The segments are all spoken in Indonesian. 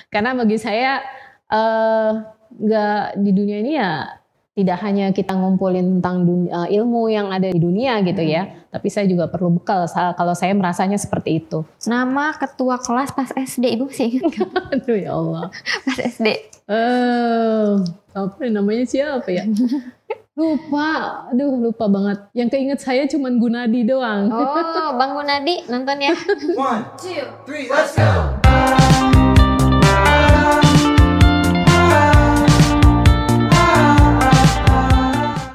Karena bagi saya nggak di dunia ini ya tidak hanya kita ngumpulin tentang ilmu yang ada di dunia gitu ya, tapi saya juga perlu bekal kalau saya merasanya seperti itu. Nama ketua kelas pas SD Ibu sih ingat? Aduh ya Allah. Pas SD. Apa namanya siapa ya? Lupa banget. Yang keinget saya cuman Gunadi doang. Oh, Bang Gunadi nonton ya. 1, 2, 3, let's go.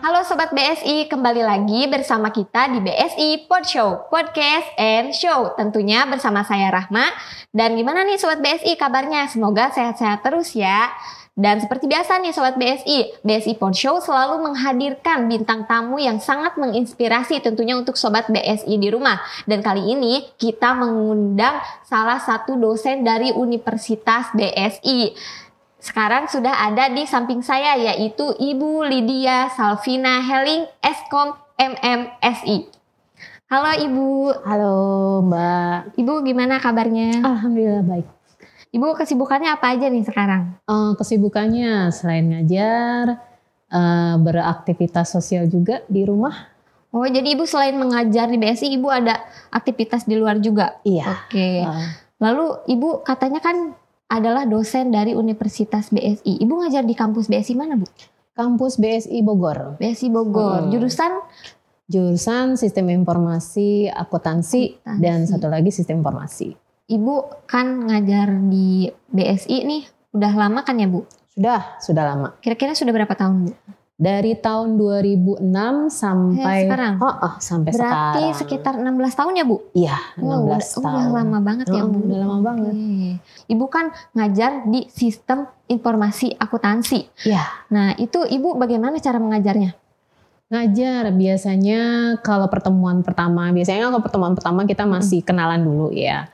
Halo Sobat BSI, kembali lagi bersama kita di BSI Pod Show, Podcast and Show. Tentunya bersama saya Rahma. Dan gimana nih Sobat BSI kabarnya? Semoga sehat-sehat terus ya. Dan seperti biasa nih Sobat BSI Pod Show selalu menghadirkan bintang tamu yang sangat menginspirasi tentunya untuk Sobat BSI di rumah. Dan kali ini kita mengundang salah satu dosen dari Universitas BSI. Sekarang sudah ada di samping saya yaitu Ibu Lydia Salvina Helling, Eskom MMSI. Halo Ibu. Halo Mbak. Ibu gimana kabarnya? Alhamdulillah baik. Ibu kesibukannya apa aja nih sekarang? Kesibukannya selain ngajar, beraktivitas sosial juga di rumah. Oh jadi Ibu selain mengajar di BSI, Ibu ada aktivitas di luar juga? Iya. Oke. Lalu Ibu katanya kan adalah dosen dari Universitas BSI. Ibu ngajar di kampus BSI mana Bu? Kampus BSI Bogor. BSI Bogor. Jurusan Sistem Informasi Akuntansi dan satu lagi Sistem Informasi. Ibu kan ngajar di BSI nih, udah lama kan ya Bu? Sudah lama. Kira-kira sudah berapa tahun Bu? Dari tahun 2006 sampai sekarang. Sampai berarti sekarang. Berarti sekitar 16 tahun ya Bu? Iya, 16 tahun. Udah lama banget ya Bu. Udah lama banget. Ibu kan ngajar di Sistem Informasi Akuntansi. Iya. Nah, itu Ibu bagaimana cara mengajarnya? Ngajar biasanya kalau pertemuan pertama kita masih kenalan dulu ya.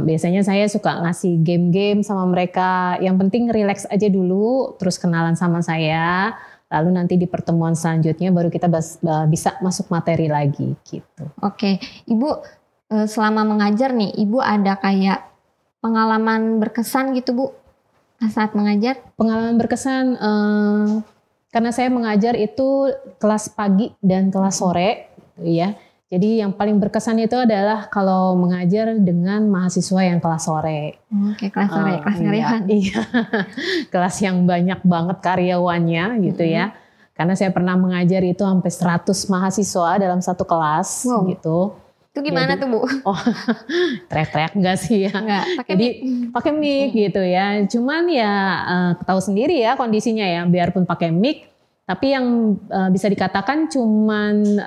Biasanya saya suka ngasih game-game sama mereka. Yang penting relax aja dulu, terus kenalan sama saya. Lalu nanti di pertemuan selanjutnya baru kita bisa masuk materi lagi gitu. Oke, Ibu selama mengajar nih, Ibu ada kayak pengalaman berkesan gitu Bu saat mengajar? Pengalaman berkesan karena saya mengajar itu kelas pagi dan kelas sore, ya. Jadi yang paling berkesan itu adalah kalau mengajar dengan mahasiswa yang kelas sore. Oke, kelas sore, kelas karyawan. Iya, kelas yang banyak banget karyawannya gitu ya. Karena saya pernah mengajar itu sampai 100 mahasiswa dalam satu kelas gitu. Itu gimana tuh Bu? Teriak-teriak enggak sih ya. Enggak, pakai mic gitu ya. Cuman ya tahu sendiri ya kondisinya ya, biarpun pakai mic, tapi yang bisa dikatakan cuman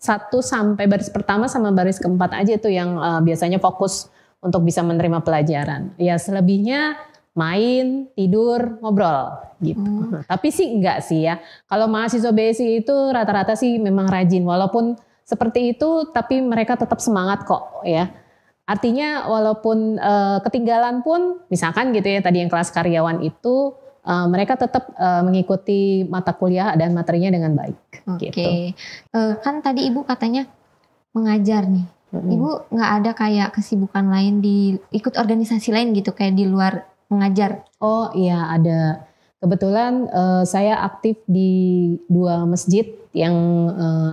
satu sampai baris pertama sama baris keempat aja tuh yang biasanya fokus untuk bisa menerima pelajaran. Ya selebihnya main, tidur, ngobrol gitu. Tapi sih enggak sih ya. Kalau mahasiswa BSI itu rata-rata sih memang rajin, walaupun seperti itu, tapi mereka tetap semangat kok ya. Artinya walaupun ketinggalan pun, misalkan gitu ya tadi yang kelas karyawan itu, mereka tetap mengikuti mata kuliah dan materinya dengan baik. Oke. Gitu. Kan tadi Ibu katanya mengajar nih. Ibu nggak ada kayak kesibukan lain ikut organisasi lain gitu kayak di luar mengajar? Oh iya ada. Kebetulan saya aktif di 2 masjid yang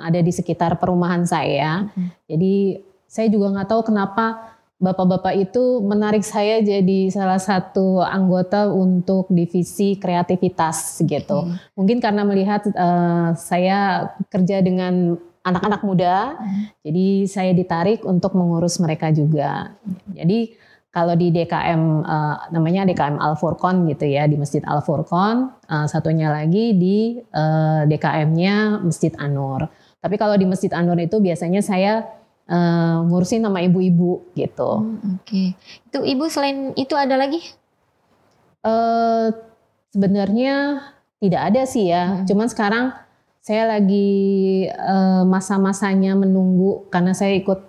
ada di sekitar perumahan saya. Jadi saya juga nggak tahu kenapa bapak-bapak itu menarik saya jadi salah satu anggota untuk divisi kreativitas gitu. Mungkin karena melihat saya kerja dengan anak-anak muda, jadi saya ditarik untuk mengurus mereka juga. Jadi kalau di DKM namanya DKM Al Furqon gitu ya, di Masjid Al Furqon, satunya lagi di DKM-nya Masjid An-Nur. Tapi kalau di Masjid An-Nur itu biasanya saya ngurusin sama ibu-ibu gitu. Oke. Itu Ibu selain itu ada lagi? Sebenarnya tidak ada sih ya. Cuman sekarang saya lagi masa-masanya menunggu karena saya ikut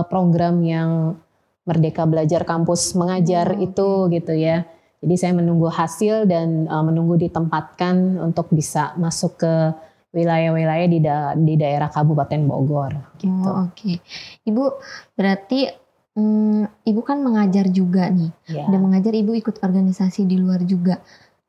program yang Merdeka Belajar Kampus Mengajar itu gitu ya. Jadi saya menunggu hasil dan menunggu ditempatkan untuk bisa masuk ke wilayah-wilayah di daerah Kabupaten Bogor gitu. Oke. Ibu berarti Ibu kan mengajar juga nih. Ya. Udah mengajar, Ibu ikut organisasi di luar juga.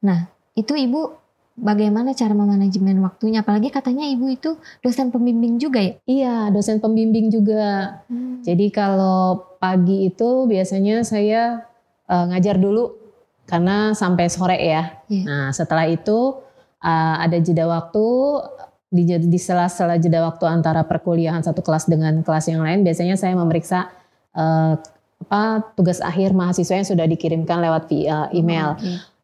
Nah, itu Ibu bagaimana cara memanajemen waktunya? Apalagi katanya Ibu itu dosen pembimbing juga ya? Iya, dosen pembimbing juga. Jadi kalau pagi itu biasanya saya ngajar dulu karena sampai sore ya. Iya. Nah, setelah itu ada jeda waktu, di sela-sela jeda waktu antara perkuliahan satu kelas dengan kelas yang lain, biasanya saya memeriksa tugas akhir mahasiswa yang sudah dikirimkan lewat via email.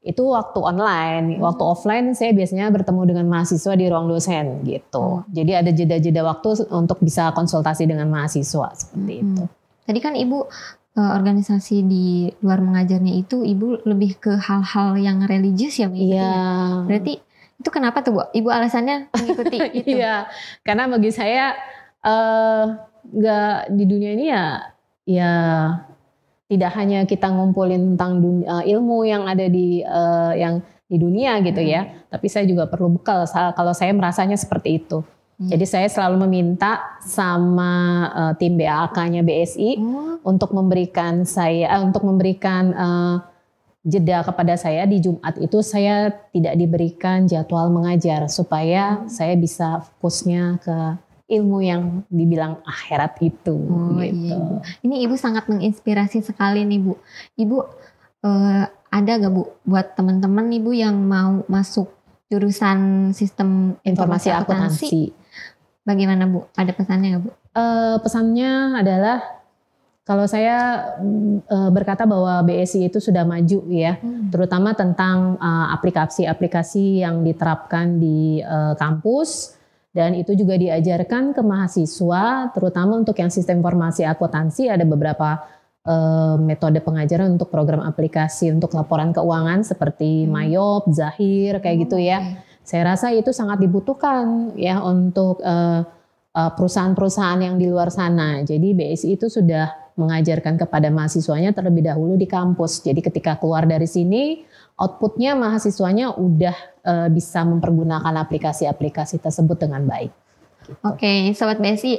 Itu waktu online. Waktu offline saya biasanya bertemu dengan mahasiswa di ruang dosen gitu. Jadi ada jeda-jeda waktu untuk bisa konsultasi dengan mahasiswa seperti itu. Tadi kan Ibu organisasi di luar mengajarnya itu Ibu lebih ke hal-hal yang religius ya? Iya. Berarti itu kenapa tuh Bu? Ibu alasannya mengikuti itu? Iya, karena bagi saya nggak di dunia ini ya tidak hanya kita ngumpulin tentang ilmu yang ada di dunia gitu ya, tapi saya juga perlu bekal kalau saya merasanya seperti itu. Jadi saya selalu meminta sama tim BAK-nya BSI untuk memberikan jeda kepada saya di Jumat itu saya tidak diberikan jadwal mengajar supaya saya bisa fokusnya ke ilmu yang dibilang akhirat itu. Gitu. Iya. Ini Ibu sangat menginspirasi sekali nih Bu. Ibu ada gak Bu buat teman-teman Ibu yang mau masuk jurusan sistem informasi akuntansi? Bagaimana Bu? Ada pesannya gak Bu? Pesannya adalah kalau saya berkata bahwa BSI itu sudah maju ya, terutama tentang aplikasi-aplikasi yang diterapkan di kampus, dan itu juga diajarkan ke mahasiswa, terutama untuk yang sistem informasi akuntansi ada beberapa metode pengajaran untuk program aplikasi untuk laporan keuangan seperti Mayop, Zahir kayak gitu ya. Saya rasa itu sangat dibutuhkan ya untuk perusahaan-perusahaan yang di luar sana. Jadi BSI itu sudah mengajarkan kepada mahasiswanya terlebih dahulu di kampus. Jadi ketika keluar dari sini, outputnya mahasiswanya udah bisa mempergunakan aplikasi-aplikasi tersebut dengan baik. Gitu. Oke, Sobat BSI,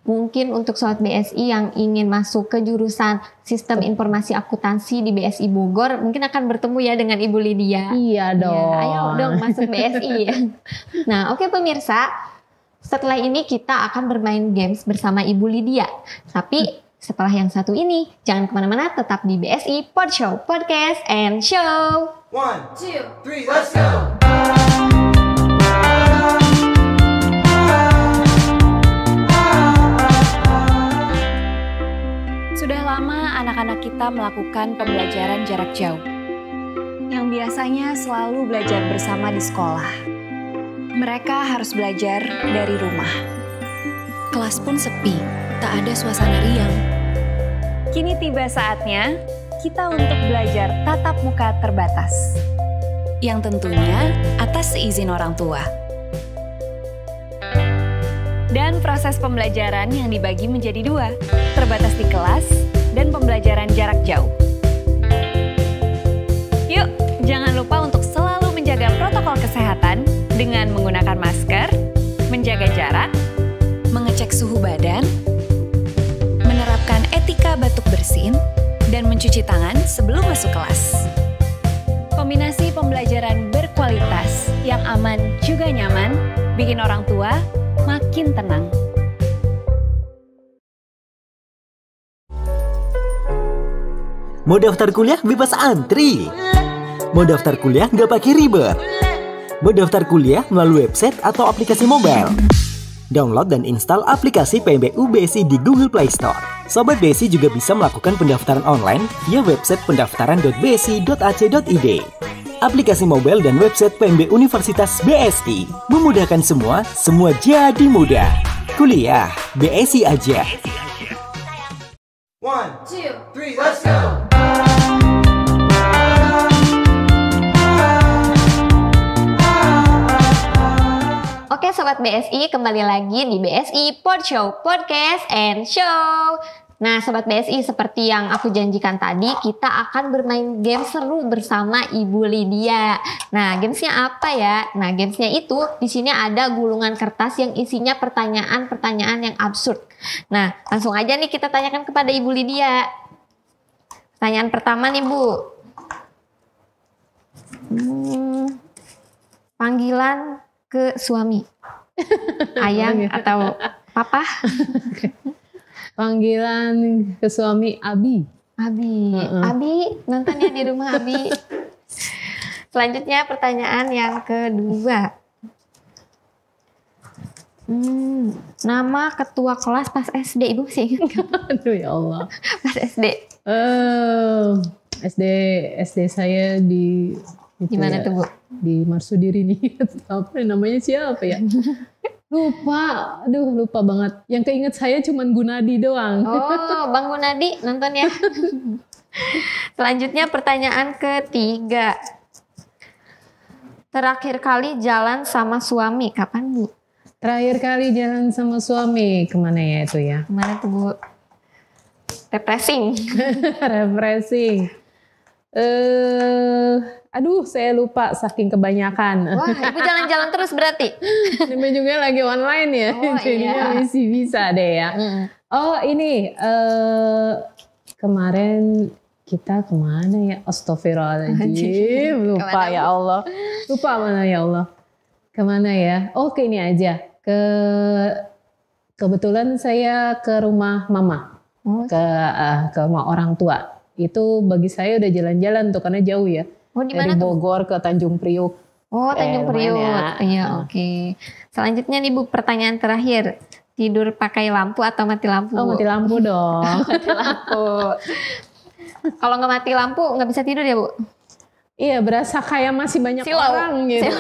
mungkin untuk Sobat BSI yang ingin masuk ke jurusan Sistem Informasi Akuntansi di BSI Bogor, mungkin akan bertemu ya dengan Ibu Lydia. Iya dong. Ya, ayo dong masuk BSI. Nah, oke pemirsa, setelah ini kita akan bermain games bersama Ibu Lydia. Tapi setelah yang satu ini, jangan kemana-mana, tetap di BSI Pod Show, Podcast and Show. 1, 2, 3, let's go! Sudah lama anak-anak kita melakukan pembelajaran jarak jauh, yang biasanya selalu belajar bersama di sekolah. Mereka harus belajar dari rumah. Kelas pun sepi, tak ada suasana riang. Kini tiba saatnya kita untuk belajar tatap muka terbatas, yang tentunya atas seizin orang tua. Dan proses pembelajaran yang dibagi menjadi dua, terbatas di kelas dan pembelajaran jarak jauh. Yuk, jangan lupa untuk selalu menjaga protokol kesehatan dengan menggunakan masker, menjaga jarak, mengecek suhu badan, menerapkan etika batuk bersin, dan mencuci tangan sebelum masuk kelas. Kombinasi pembelajaran berkualitas yang aman juga nyaman bikin orang tua makin tenang. Mau daftar kuliah bebas antri. Mau daftar kuliah nggak pakai ribet. Mau daftar kuliah melalui website atau aplikasi mobile. Download dan install aplikasi PMBU BSI di Google Play Store. Sobat BSI juga bisa melakukan pendaftaran online via website pendaftaran.bsi.ac.id. Aplikasi mobile dan website PMB Universitas BSI memudahkan semua jadi mudah. Kuliah BSI aja. 1, 2, 3, let's go! Oke Sobat BSI, kembali lagi di BSI Pod Show, Podcast and Show. Nah, Sobat BSI, seperti yang aku janjikan tadi, kita akan bermain game seru bersama Ibu Lydia. Nah, gamesnya apa ya? Nah, gamesnya itu di sini ada gulungan kertas yang isinya pertanyaan-pertanyaan yang absurd. Nah, langsung aja nih kita tanyakan kepada Ibu Lydia. Pertanyaan pertama nih, Bu. Panggilan ke suami. Ayang atau papa? Panggilan ke suami Abi. Abi nonton ya di rumah Abi. Selanjutnya pertanyaan yang kedua. Nama ketua kelas pas SD, Ibu sih ingat gak? Aduh ya Allah. Pas SD. SD saya di Di mana tuh, Bu? Di Marsudiri nih. Apa namanya siapa ya? Lupa banget. Yang keinget saya cuman Gunadi doang. Oh, Bang Gunadi nonton ya. Selanjutnya pertanyaan ketiga. Terakhir kali jalan sama suami kapan, Bu? Terakhir kali jalan sama suami kemana ya itu ya? Kemana tuh, Bu? Refreshing. Refreshing. Saya lupa saking kebanyakan. Wah, Ibu jalan-jalan terus berarti. Namanya juga lagi online ya, jadinya masih bisa deh ya. Oh ini kemarin kita kemana ya? Astagfirullahaladzim, lupa ya Allah. Lupa mana ya Allah. Kemana ya? Oh ke ini aja. Kebetulan saya ke rumah mama, ke rumah orang tua. Itu bagi saya udah jalan-jalan tuh karena jauh ya. Oh, di dari mana Bogor ke Tanjung Priuk. Oh, Tanjung Priuk. Ya. Iya, oke. Selanjutnya nih, Bu, pertanyaan terakhir. Tidur pakai lampu atau mati lampu? Oh, mati lampu dong. Mati lampu. Kalau nggak mati lampu nggak bisa tidur ya, Bu? Iya, berasa kayak masih banyak orang gitu.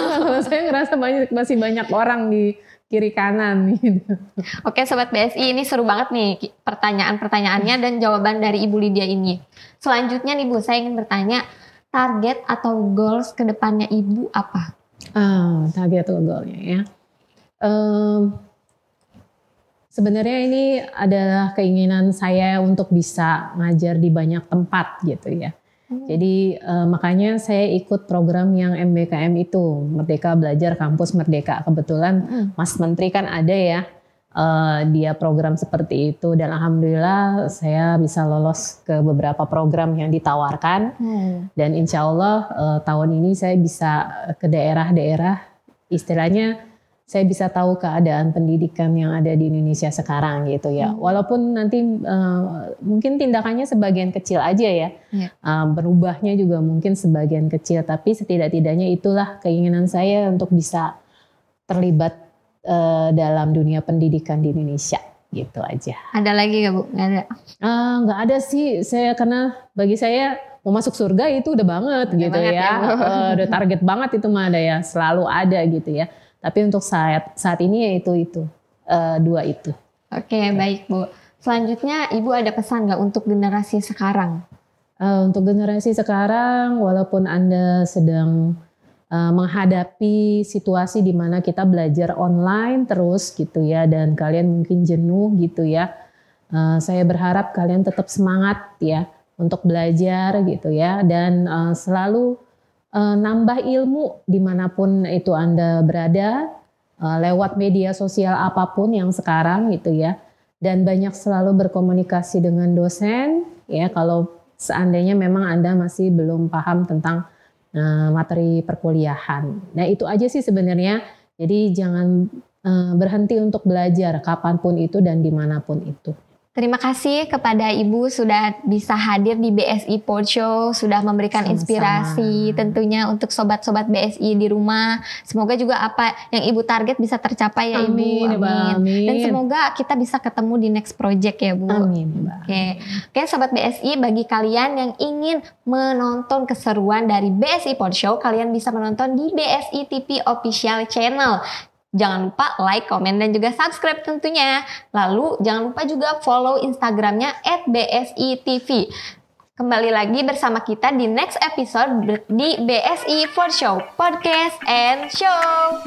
Saya ngerasa masih banyak orang di kiri kanan gitu. Oke, Sobat BSI, ini seru banget nih pertanyaan-pertanyaannya dan jawaban dari Ibu Lydia ini. Selanjutnya nih, Bu, saya ingin bertanya, target atau goals ke depannya Ibu apa? Target atau goalnya ya. Sebenarnya ini adalah keinginan saya untuk bisa ngajar di banyak tempat gitu ya. Jadi makanya saya ikut program yang MBKM itu, Merdeka Belajar Kampus Merdeka. Kebetulan Mas Menteri kan ada ya, dia program seperti itu. Dan alhamdulillah saya bisa lolos ke beberapa program yang ditawarkan. Dan insya Allah tahun ini saya bisa ke daerah-daerah, istilahnya saya bisa tahu keadaan pendidikan yang ada di Indonesia sekarang gitu ya. Walaupun nanti mungkin tindakannya sebagian kecil aja ya. Berubahnya juga mungkin sebagian kecil. Tapi setidak-tidaknya itulah keinginan saya untuk bisa terlibat dalam dunia pendidikan di Indonesia. Gitu aja. Ada lagi gak, Bu? Nggak ada? Nggak ada sih. Karena bagi saya mau masuk surga itu udah banget gitu banget ya. Udah target banget itu mah ada ya. Selalu ada gitu ya. Tapi untuk saat ini ya itu dua itu. Oke, baik, Bu. Selanjutnya Ibu ada pesan nggak untuk generasi sekarang? Untuk generasi sekarang, walaupun Anda sedang menghadapi situasi di mana kita belajar online terus gitu ya, dan kalian mungkin jenuh gitu ya, saya berharap kalian tetap semangat ya untuk belajar gitu ya, dan selalu nambah ilmu dimanapun itu Anda berada, lewat media sosial apapun yang sekarang gitu ya, dan banyak selalu berkomunikasi dengan dosen ya kalau seandainya memang Anda masih belum paham tentang materi perkuliahan. Nah itu aja sih sebenarnya, jadi jangan berhenti untuk belajar kapanpun itu dan dimanapun itu. Terima kasih kepada Ibu sudah bisa hadir di BSI Pod Show, sudah memberikan inspirasi tentunya untuk sobat-sobat BSI di rumah. Semoga juga apa yang Ibu target bisa tercapai ya Ibu. Amin. Dan semoga kita bisa ketemu di next project ya Bu. Amin. Oke, sobat BSI, bagi kalian yang ingin menonton keseruan dari BSI Pod Show, kalian bisa menonton di BSI TV Official Channel. Jangan lupa like, komen, dan juga subscribe tentunya. Lalu jangan lupa juga follow Instagramnya @BSI-TV. Kembali lagi bersama kita di next episode di BSI For Show, Podcast and Show.